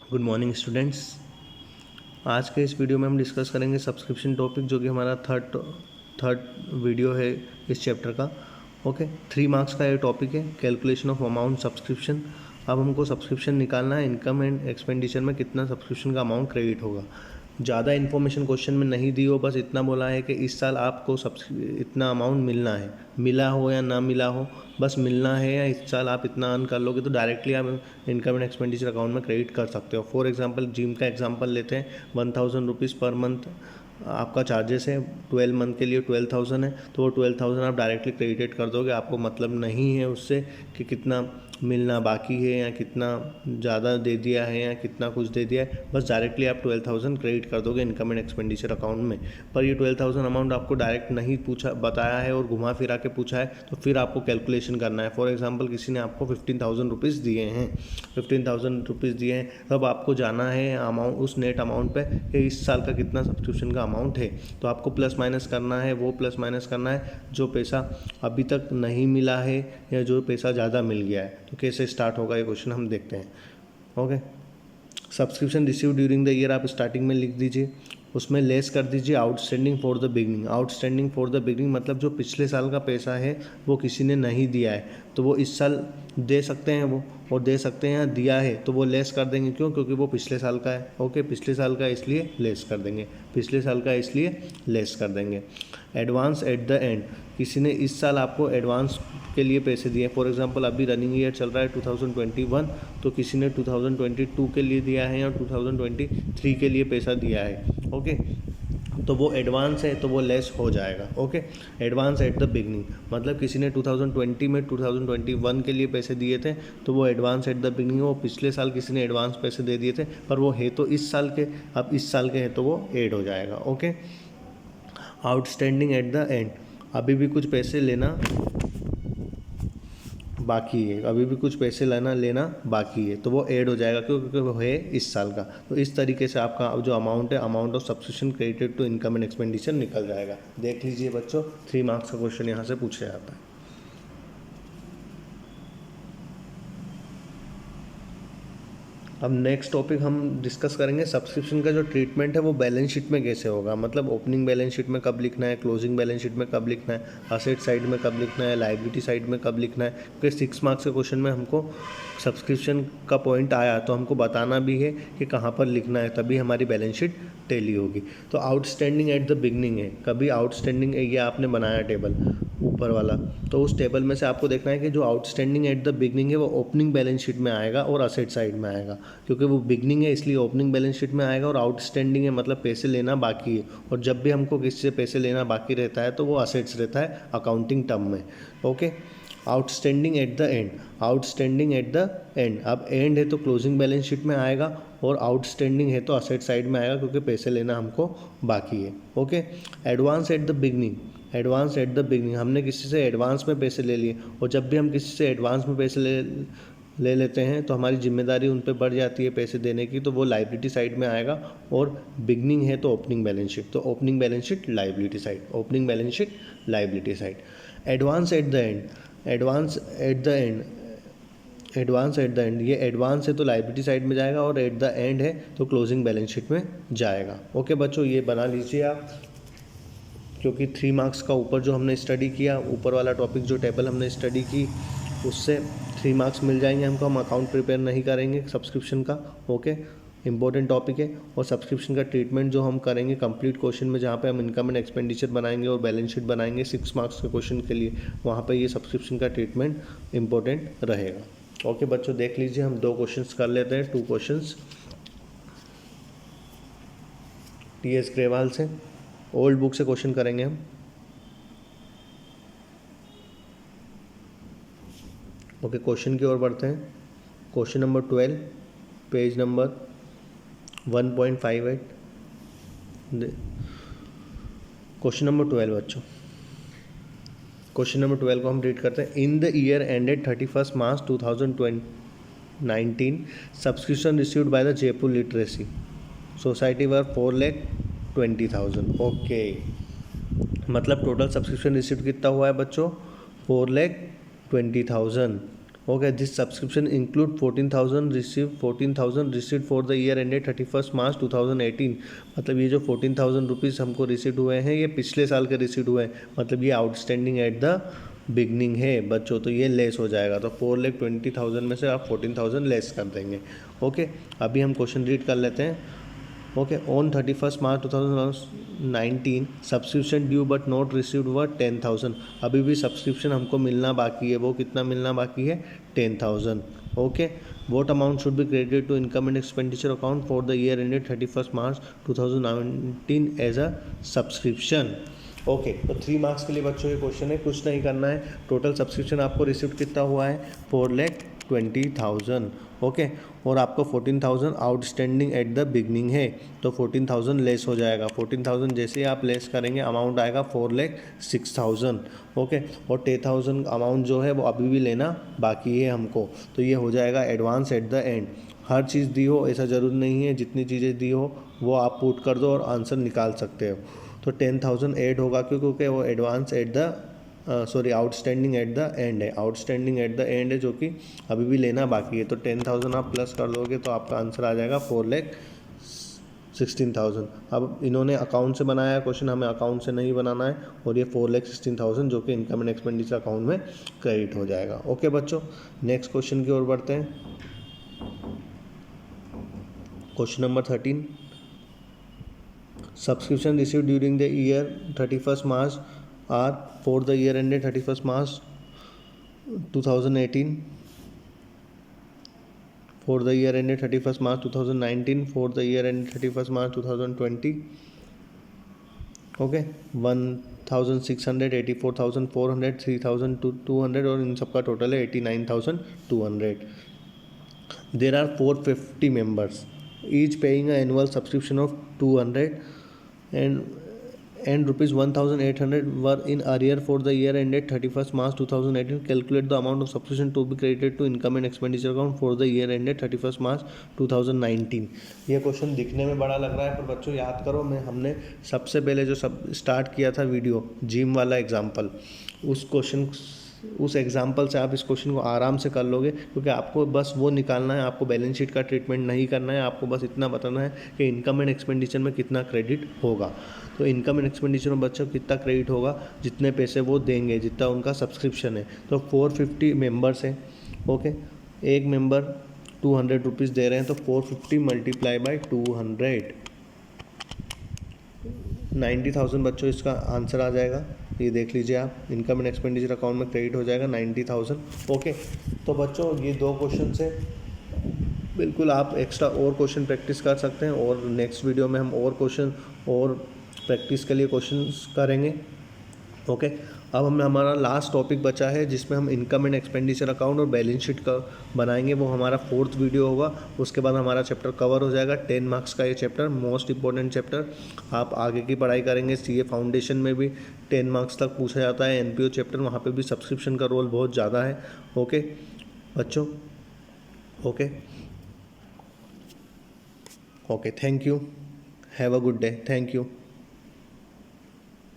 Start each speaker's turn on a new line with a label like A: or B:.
A: Good morning students. आज के इस वीडियो में हम डिस्कस करेंगे सब्सक्रिप्शन टॉपिक, जो कि हमारा थर्ड वीडियो है इस चैप्टर का। ओके, 3 मार्क्स का ये टॉपिक है, कैलकुलेशन ऑफ अमाउंट सब्सक्रिप्शन। अब हमको सब्सक्रिप्शन निकालना है, इनकम एंड एक्सपेंडिचर में कितना सब्सक्रिप्शन का अमाउंट क्रेडिट होगा। ज़्यादा इन्फॉर्मेशन क्वेश्चन में नहीं दी हो, बस इतना बोला है कि इस साल आपको इतना अमाउंट मिलना है, मिला हो या ना मिला हो, बस मिलना है, या इस साल आप इतना अर्न कर लोगे तो डायरेक्टली आप इनकम एंड एक्सपेंडिचर अकाउंट में क्रेडिट कर सकते हो। फॉर एग्जांपल जिम का एग्जांपल लेते हैं, 1000 रुपीज़ पर मंथ आपका चार्जेस है, 12 मंथ के लिए 12,000 है, तो वो 12,000 आप डायरेक्टली क्रेडिट कर दोगे। आपको मतलब नहीं है उससे कि कितना मिलना बाकी है या कितना ज़्यादा दे दिया है या कितना कुछ दे दिया है, बस डायरेक्टली आप 12,000 क्रेडिट कर दोगे इनकम एंड एक्सपेंडिचर अकाउंट में। पर ये 12,000 अमाउंट आपको डायरेक्ट नहीं बताया है और घुमा फिरा के पूछा है, तो फिर आपको कैलकुलेशन करना है। फॉर एग्जांपल किसी ने आपको 15,000 रुपीज़ दिए हैं, 15,000 रुपीज़ दिए हैं, तब आपको जाना है अमाउंट, उस नेट अमाउंट पे कि इस साल का कितना सब्सक्रिप्शन का अमाउंट है। तो आपको प्लस माइनस करना है, वो प्लस माइनस करना है जो पैसा अभी तक नहीं मिला है या जो पैसा ज़्यादा मिल गया है। तो कैसे स्टार्ट होगा ये क्वेश्चन हम देखते हैं। Okay, subscription receive during the year आप स्टार्टिंग में लिख दीजिए, उसमें लेस कर दीजिए outstanding for the beginning. Outstanding for the beginning मतलब जो पिछले साल का पैसा है वो किसी ने नहीं दिया है, तो वो इस साल दे सकते हैं वो, और दे सकते हैं दिया है तो वो लेस कर देंगे। क्यों? क्योंकि वो पिछले साल का है। ओके, पिछले साल का इसलिए लेस कर देंगे, पिछले साल का इसलिए लेस कर देंगे। एडवांस एट द एंड, किसी ने इस साल आपको एडवांस के लिए पैसे दिए। फॉर एग्जांपल अभी रनिंग ईयर चल रहा है 2021, तो किसी ने 2022 के लिए दिया है या 2023 के लिए पैसा दिया है। ओके, तो वो एडवांस है तो वो लेस हो जाएगा। Okay, advance at the beginning मतलब किसी ने 2020 में 2021 के लिए पैसे दिए थे, तो वो एडवांस एट द बिगनिंग, वो पिछले साल किसी ने एडवांस पैसे दे दिए थे पर वो है तो इस साल के, अब इस साल के हैं तो वो ऐड हो जाएगा। Okay, outstanding at the end, अभी भी कुछ पैसे लेना बाकी है, अभी भी कुछ पैसे लेना बाकी है, तो वो ऐड हो जाएगा क्योंकि वो है इस साल का। तो इस तरीके से आपका जो अमाउंट है, amount of subscription credited to income and expenditure निकल जाएगा। देख लीजिए बच्चों, 3 मार्क्स का क्वेश्चन यहाँ से पूछा जाता है। अब नेक्स्ट टॉपिक हम डिस्कस करेंगे, सब्सक्रिप्शन का जो ट्रीटमेंट है वो बैलेंस शीट में कैसे होगा। मतलब ओपनिंग बैलेंस शीट में कब लिखना है, क्लोजिंग बैलेंस शीट में कब लिखना है, असेट साइड में कब लिखना है, लायबिलिटी साइड में कब लिखना है। क्योंकि 6 मार्क्स के क्वेश्चन में हमको सब्सक्रिप्शन का पॉइंट आया तो हमको बताना भी है कि कहाँ पर लिखना है, तभी हमारी बैलेंस शीट टैली होगी। तो आउटस्टैंडिंग एट द बिगनिंग है, कभी आउटस्टैंडिंग ये आपने बनाया टेबल ऊपर वाला, तो उस टेबल में से आपको देखना है कि जो आउटस्टैंडिंग एट द बिगनिंग है वो ओपनिंग बैलेंस शीट में आएगा और असेट साइड में आएगा। क्योंकि वो बिगनिंग है इसलिए ओपनिंग बैलेंस शीट में आएगा, और आउटस्टैंडिंग है मतलब पैसे लेना बाकी है, और जब भी हमको किसी से पैसे लेना बाकी रहता है तो वो असेट्स रहता है अकाउंटिंग टर्म में। Okay, outstanding at the end, outstanding at the end, अब एंड है तो क्लोजिंग बैलेंस शीट में आएगा, और आउटस्टैंडिंग है तो असेट साइड में आएगा क्योंकि पैसे लेना हमको बाकी है। Okay, advance at the beginning, advance at the beginning, हमने किसी से एडवांस में पैसे ले लिए, और जब भी हम किसी से एडवांस में पैसे ले लेते हैं तो हमारी जिम्मेदारी उन पर बढ़ जाती है पैसे देने की, तो वो लायबिलिटी साइड में आएगा। और बिगनिंग है तो ओपनिंग बैलेंस शीट, तो opening balance sheet liability side, opening balance sheet liability side. Advance at the end, advance at the end, advance at the end, ये एडवांस है तो लायबिलिटी साइड में जाएगा, और एट द एंड है तो closing balance sheet में जाएगा। ओके बच्चों, ये बना लीजिए आप, क्योंकि 3 मार्क्स का ऊपर जो हमने स्टडी किया, ऊपर वाला टॉपिक जो टेबल हमने स्टडी की, उससे 3 मार्क्स मिल जाएंगे हमको। हम अकाउंट प्रिपेयर नहीं करेंगे सब्सक्रिप्शन का। ओके, इंपॉर्टेंट टॉपिक है। और सब्सक्रिप्शन का ट्रीटमेंट जो हम करेंगे कंप्लीट क्वेश्चन में, जहाँ पे हम इनकम एंड एक्सपेंडिचर बनाएंगे और बैलेंस शीट बनाएंगे 6 मार्क्स के क्वेश्चन के लिए, वहाँ पे ये सब्सक्रिप्शन का ट्रीटमेंट इंपॉर्टेंट रहेगा। ओके बच्चों, देख लीजिए, हम 2 क्वेश्चंस कर लेते हैं, 2 क्वेश्चंस TS ग्रेवाल से, ओल्ड बुक से क्वेश्चन करेंगे हम। ओके, क्वेश्चन की ओर बढ़ते हैं। Question number 12, page number 1.58। Question number 12 बच्चों, क्वेश्चन नंबर 12 को हम रीड करते हैं। In the year ended 31 March 2019, subscription received by the Jaipur literacy society were 4,20,000। Okay, मतलब टोटल सब्सक्रिप्शन रिसीव्ड कितना हुआ है बच्चों, 4,20,000। Okay, this subscription include 14,000 received for the year ended 31 March 2018। मतलब ये जो 14,000 रुपीज़ हमको रिसीव हुए हैं ये पिछले साल के रिसीव हुए हैं, मतलब ये आउटस्टैंडिंग एट द बिगनिंग है बच्चों, तो ये लेस हो जाएगा। तो 4,20,000 में से आप 14,000 लेस कर देंगे। ओके, अभी हम क्वेश्चन रीड कर लेते हैं। Okay, on 31 March 2019 subscription due but not received were 10,000। अभी भी सब्सक्रिप्शन हमको मिलना बाकी है, वो कितना मिलना बाकी है? 10,000। Okay, what amount should be credited to income and expenditure account for the year ended 31 March 2019 as a subscription. Okay, तो 3 मार्क्स के लिए बच्चों ये क्वेश्चन है, कुछ नहीं करना है। टोटल सब्सक्रिप्शन आपको रिसीव कितना हुआ है? 4,20,000। ओके, और आपको 14,000 आउटस्टैंडिंग एट द बिगनिंग है, तो 14,000 लेस हो जाएगा। 14,000 जैसे ही आप लेस करेंगे अमाउंट आएगा 4,06,000। ओके, और 10,000 अमाउंट जो है वो अभी भी लेना बाकी है हमको, तो ये हो जाएगा एडवांस एट द एंड। हर चीज़ दी हो ऐसा ज़रूरी नहीं है, जितनी चीज़ें दी हो वो आप पुट कर दो और आंसर निकाल सकते हो। तो 10,000 ऐड होगा क्योंकि वो advance at the outstanding at the end है, आउटस्टैंडिंग एट द एंड है जो कि अभी भी लेना बाकी है। तो 10,000 आप प्लस कर दोगे तो आपका आंसर आ जाएगा 4,16,000। अब इन्होंने अकाउंट से बनाया क्वेश्चन, हमें अकाउंट से नहीं बनाना है, और ये 4,16,000 जो कि इनकम एंड एक्सपेंडिचर अकाउंट में क्रेडिट हो जाएगा। ओके बच्चों, नेक्स्ट क्वेश्चन की ओर बढ़ते हैं। Question number 13, subscription received during the year 31 March are for the year ended 31 March 2018, for the year ended 31st March 2019, for the year ended 31st March 2020. Okay, 1,600, 84,400, 3,200 और इन सबका टोटल है 89,200। There are 450 members, each paying an annual subscription of 200 and rupees 1,800 were in arrear for the year ended 31st March 2018. Calculate the amount of subscription to be credited to income and expenditure account for the year ended 31st March 2019। ये question दिखने में बड़ा लग रहा है, पर बच्चों याद करो, हमने सबसे पहले जो स्टार्ट किया था वीडियो जिम वाला एग्जाम्पल, उस एग्जाम्पल से आप इस क्वेश्चन को आराम से कर लोगे, क्योंकि आपको बस वो निकालना है, आपको बैलेंस शीट का ट्रीटमेंट नहीं करना है, आपको बस इतना बताना है कि इनकम एंड एक्सपेंडिचर में कितना क्रेडिट होगा। तो इनकम एंड एक्सपेंडिचर में बच्चों कितना क्रेडिट होगा? जितने पैसे वो देंगे, जितना उनका सब्सक्रिप्शन है। तो 450 मेंबर्स हैं। ओके, एक मेंबर 200 रुपीज़ दे रहे हैं, तो 450 मल्टीप्लाई बाई 200, 90,000 बच्चों इसका आंसर आ जाएगा। ये देख लीजिए आप, इनकम एंड एक्सपेंडिचर अकाउंट में क्रेडिट हो जाएगा 90,000। ओके, तो बच्चों ये 2 क्वेश्चन से बिल्कुल आप एक्स्ट्रा और क्वेश्चन प्रैक्टिस कर सकते हैं, और नेक्स्ट वीडियो में हम और क्वेश्चन और प्रैक्टिस के लिए क्वेश्चंस करेंगे। ओके, अब हमारा लास्ट टॉपिक बचा है जिसमें हम इनकम एंड एक्सपेंडिचर अकाउंट और बैलेंस शीट का बनाएंगे, वो हमारा 4th वीडियो होगा। उसके बाद हमारा चैप्टर कवर हो जाएगा। 10 मार्क्स का ये चैप्टर, मोस्ट इंपॉर्टेंट चैप्टर। आप आगे की पढ़ाई करेंगे, सीए फाउंडेशन में भी 10 मार्क्स तक पूछा जाता है, एनपीओ चैप्टर, वहाँ पे भी सब्सक्रिप्शन का रोल बहुत ज़्यादा है। ओके बच्चों, okay, thank you, have a good day, thank you.